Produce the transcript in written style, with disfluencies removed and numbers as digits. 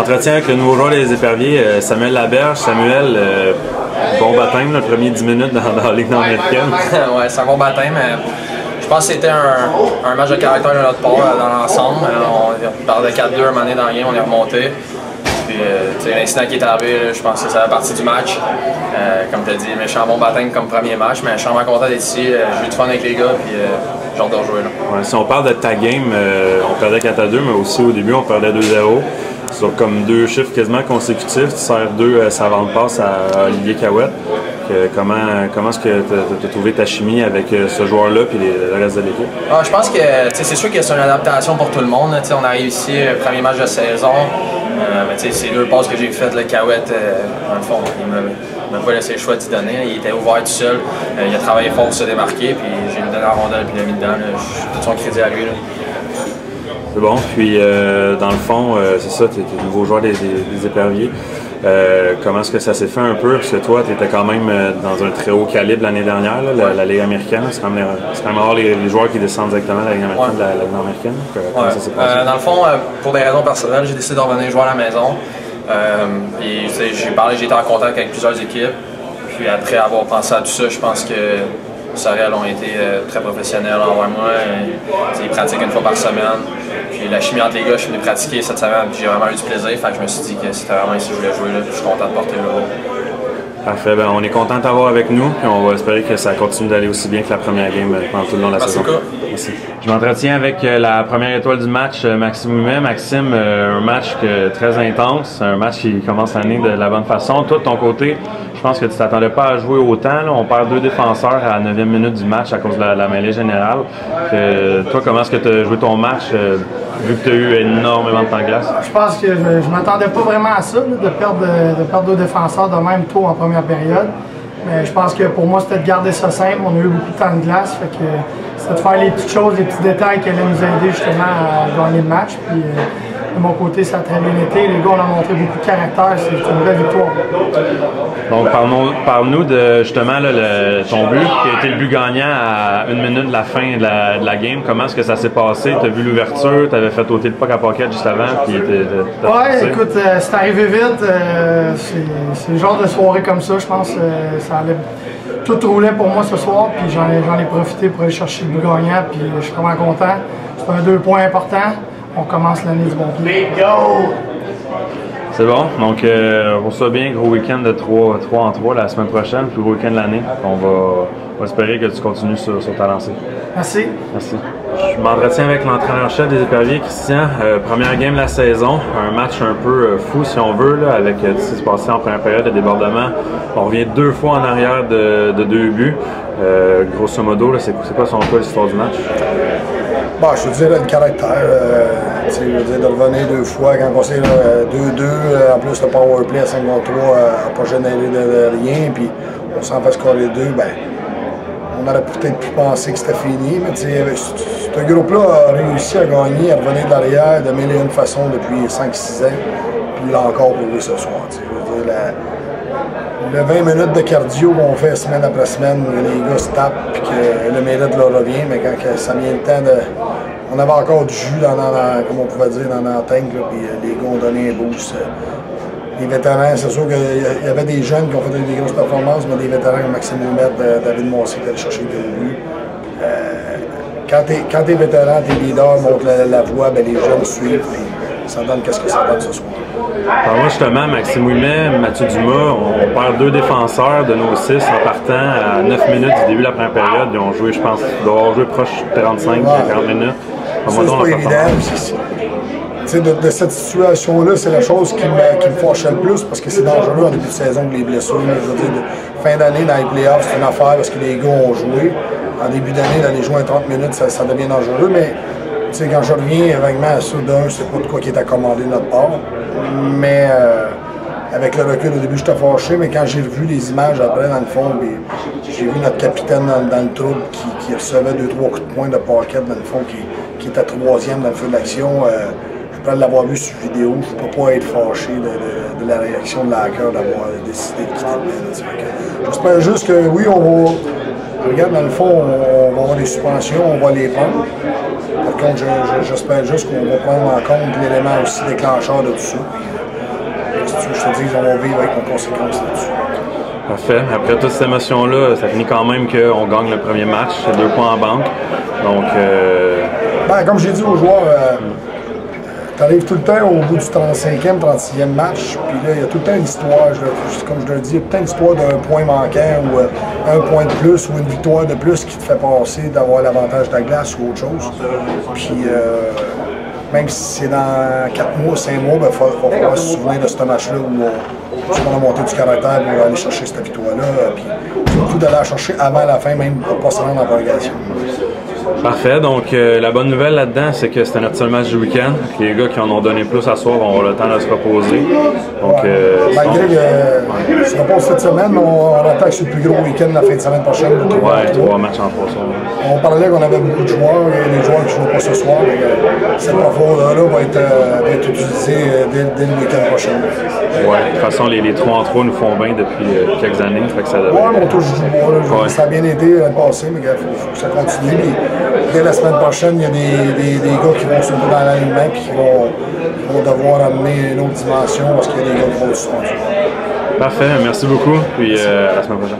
m'entretiens avec le nouveau joueur des Éperviers, Samuel Laberge. Samuel, bon baptême, le premier 10 minutes dans la Ligue nord-américaine. Ouais, c'est un bon baptême. Je pense que c'était un match de caractère de notre part dans l'ensemble. On parlait de 4-2 un moment donné dans le game, on est remonté. Puis, l'incident qui est arrivé, je pense que ça fait partie du match. Comme tu as dit, méchant bon baptême comme premier match, mais je suis vraiment content d'être ici. J'ai eu du fun avec les gars, puis j'ai hâte de rejouer. Ouais, si on parle de ta game, on perdait 4-2, mais aussi au début, on perdait 2-0. Sur comme deux chiffres quasiment consécutifs, tu sers deux savantes passes à Olivier Cahouette. Comment est-ce que tu as trouvé ta chimie avec ce joueur-là et le reste de l'équipe? Je pense que c'est sûr que c'est une adaptation pour tout le monde. On arrive ici, premier match de saison. Mais c'est deux passes que j'ai faites, le Cahouette, dans le fond, il m'a pas laissé le choix d'y donner. Il était ouvert tout seul. Il a travaillé fort pour se démarquer, puis j'ai lui donné la rondelle et il l'a mis dedans. Tout son crédit à lui. Là. C'est bon. Puis, dans le fond, c'est ça, tu es le nouveau joueur des Éperviers. Comment est-ce que ça s'est fait un peu? Parce que toi, tu étais quand même dans un très haut calibre l'année dernière, là, la Ligue américaine. C'est quand même rare les joueurs qui descendent directement de la Ligue américaine, de la Ligue nord-américaine. Comment ça s'est passé? Dans le fond, pour des raisons personnelles, j'ai décidé de revenir jouer à la maison. J'ai été en contact avec plusieurs équipes. Puis après avoir pensé à tout ça, je pense que Sorel ont été très professionnels envers moi. Ils pratiquent une fois par semaine. Puis la chimie entre les gars, je suis venu pratiquer cette semaine, puis j'ai vraiment eu du plaisir. Fait que je me suis dit que c'était vraiment ici que je voulais jouer. Là, puis je suis content de porter le rôle. Parfait. Ben, on est content de t'avoir avec nous, puis on va espérer que ça continue d'aller aussi bien que la première game pendant tout le long de la saison. Merci. Je m'entretiens avec la première étoile du match, Maxime Ouimet. Maxime, un match très intense, un match qui commence l'année de la bonne façon. Toi, de ton côté, je pense que tu t'attendais pas à jouer autant. Là. On perd deux défenseurs à la 9e minute du match à cause de la mêlée générale. Toi, comment est-ce que tu as joué ton match, vu que tu as eu énormément de temps de glace? Je pense que je m'attendais pas vraiment à ça, là, de perdre deux défenseurs de même tôt en première période. Mais je pense que pour moi, c'était de garder ça simple. On a eu beaucoup de temps de glace. Fait que c'était de faire les petites choses, les petits détails qui allaient nous aider justement à gagner le match. Puis, de mon côté, ça a très bien été. Les gars, on a montré beaucoup de caractère. C'est une vraie victoire. Donc, parle-nous de justement là, ton but, qui a été le but gagnant à 1 minute de la fin de la game. Comment est-ce que ça s'est passé? Tu as vu l'ouverture, tu avais fait ôter le puck à pocket juste avant. Ouais, écoute, c'est arrivé vite. C'est le genre de soirée comme ça, je pense. Ça allait. Tout roulait pour moi ce soir, puis j'en ai profité pour aller chercher le but gagnant. Puis je suis vraiment content. C'est un 2 points important. On commence l'année du bon pied. C'est bon. Donc, on reçoit bien, gros week-end de 3 en 3 la semaine prochaine, plus gros week-end de l'année. On va espérer que tu continues sur ta lancée. Merci. Merci. Je m'entretiens avec l'entraîneur-chef des Éperviers, Christian. Première game de la saison, un match un peu fou si on veut, là, avec ce qui s'est passé en première période de débordement. On revient 2 fois en arrière de 2 buts. Grosso modo, c'est quoi selon toi l'histoire du match? Bon, je te dirais le caractère. Je veux dire, de revenir 2 fois quand on s'est 2-2, en plus le powerplay à 5 contre 3 n'a pas généré de rien, puis on s'en fait scorer 2, ben, on aurait peut-être pu penser que c'était fini, mais ce groupe-là a réussi à gagner, à revenir de l'arrière de mille et une façons depuis 5-6 ans, puis il l'a encore prouvé ce soir. Je veux dire, le 20 minutes de cardio qu'on fait semaine après semaine, les gars se tapent, puis que le mérite leur revient, mais quand ça vient le temps de... On avait encore du jus, comme on pouvait dire, dans la tank, puis les gars ont donné un boost. Les vétérans, c'est sûr qu'il y avait des jeunes qui ont fait des grosses performances, mais des vétérans comme Maxime Ouimet, David Mossy qui allaient chercher des buts. Quand t'es vétéran, t'es leader, montre la voie, ben les jeunes suivent, puis ça donne qu'est-ce que ça donne ce soir. Alors moi justement, Maxime Ouimet, Mathieu Dumas, on perd 2 défenseurs de nos 6 en partant à 9 minutes du début de la première période. Ils ont joué, je pense, ils doivent avoir joué proche de 35-40 minutes. C'est pas évident. De cette situation-là, c'est la chose qui me fâchait le plus parce que c'est dangereux en début de saison que les blessures. Je veux dire, fin d'année dans les playoffs, c'est une affaire parce que les gars ont joué. En début d'année, d'aller jouer à 30 minutes, ça devient dangereux. Mais quand je reviens vaguement à ça, d'un, c'est pas de quoi qui est accommodé de notre part. Mais avec le recul, au début, j'étais fâché. Mais quand j'ai revu les images après, dans le fond, j'ai vu notre capitaine dans le trouble qui recevait 2-3 coups de poing de parquet, dans le fond, qui était 3e dans le feu de l'action. Je peux l'avoir vu sur vidéo, je ne peux pas être fâché de la réaction de l'hacker d'avoir décidé de quitter le match. J'espère juste que oui, on va. Regarde, dans le fond, on va avoir des suspensions, on va les prendre. Par contre, j'espère juste qu'on va prendre en compte l'élément aussi déclencheur de tout ça. je te dis, on va vivre avec nos conséquences là-dessus. Parfait. Après toute cette émotion-là, ça finit quand même qu'on gagne le premier match, 2 points en banque. Donc, ben, comme j'ai dit aux joueurs, tu arrives tout le temps au bout du 35e, 36e match, puis là, il y a tout le temps une histoire, comme je le dis, il y a tout le temps une histoire d'un point manquant ou un point de plus ou une victoire de plus qui te fait passer d'avoir l'avantage de la glace ou autre chose. Puis, même si c'est dans 4 mois, 5 mois, il va falloir se souvenir de ce match-là où on a monté du caractère pour aller chercher cette victoire-là. Puis surtout d'aller la chercher avant la fin, même pas se rendre en prolongation. Parfait. Donc, la bonne nouvelle là-dedans, c'est que c'était notre seul match du week-end. Les gars qui en ont donné plus à soir vont avoir le temps de se reposer. Donc, malgré que se repose cette semaine, on attaque sur le plus gros week-end la fin de semaine prochaine. Ouais, 3 matchs en 3 soirs. On parlait qu'on avait beaucoup de joueurs, des joueurs qui ne jouent pas ce soir, mais cette renfort-là va être utilisée dès le week-end prochain. Ouais, de toute façon, les 3 en 3 nous font bien depuis quelques années. Fait que ça devrait... Ouais, on touche du bois. Ça a bien été l'année passée, mais il faut que ça continue. Puis, dès la semaine prochaine, il y a des gars qui vont se mettre dans l'alignement et qui vont devoir amener une autre dimension parce qu'il y a des gars qui vont le suspendre. Parfait, merci beaucoup. Puis à la semaine prochaine.